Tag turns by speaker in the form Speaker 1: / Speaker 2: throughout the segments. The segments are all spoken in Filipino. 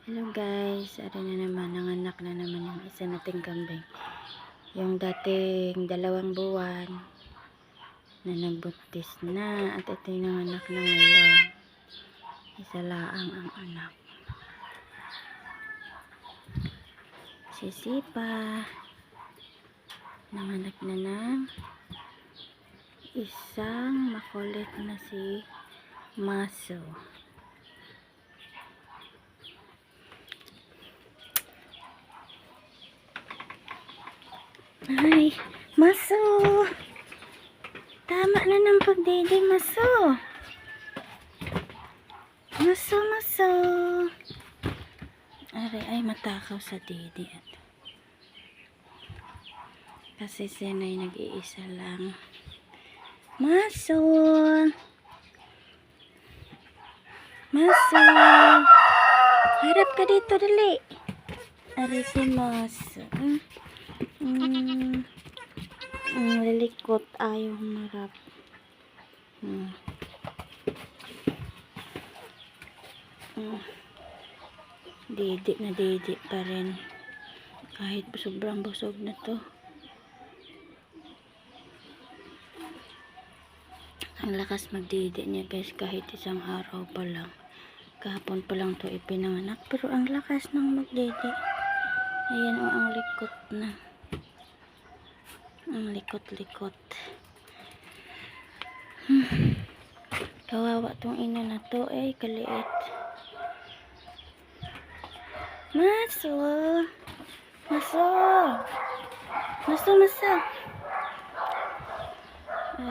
Speaker 1: Hello guys, ari na naman, nanganak na naman yung isa nating kambing. Yung dating 2 buwan na nagbuntis na at ito yung nanganak na ngayon. Isa laang ang anak. Si Sipa, nanganak na ng isang makulit na si Maso. Ay, Maso! Tama na ng pagdidi, Maso! Maso! Ay matakaw sa didi. Kasi sinay nag-iisa lang. Maso! Maso! Harap ka dito, dali! Ari si Maso. Lilikot, ayaw marap. Didi pa rin. Kahit sobrang busog na to. Ang lakas magdidi niya guys, kahit isang araw pa lang. Kahapon pa lang to ipinanganak, pero ang lakas ng magdidi. Ayan o, ang likot na. Ang likot. Kawawa tong ina na to, kaliit. Maso!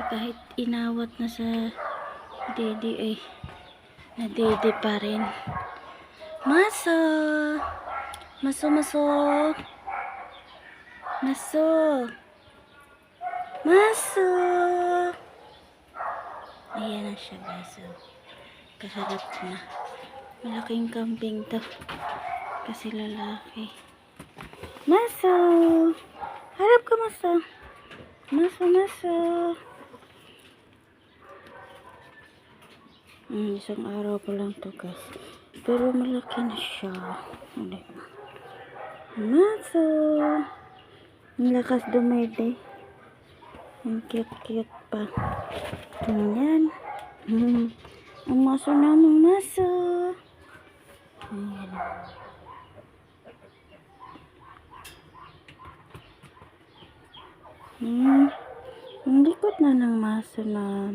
Speaker 1: Kahit inawat na sa didi nadidi pa rin. Maso! Ayan na siya guys. Kasarap na. Malaking kambing to. Kasi lalaki. Maso! Harap ka, Maso! Maso! Isang araw pa lang to guys. Pero malaki na siya. Maso! Ang lakas dumede. Ang cute pa. Ganyan. Ang maso namang Maso. Ayan. Ang likot na ng Maso na.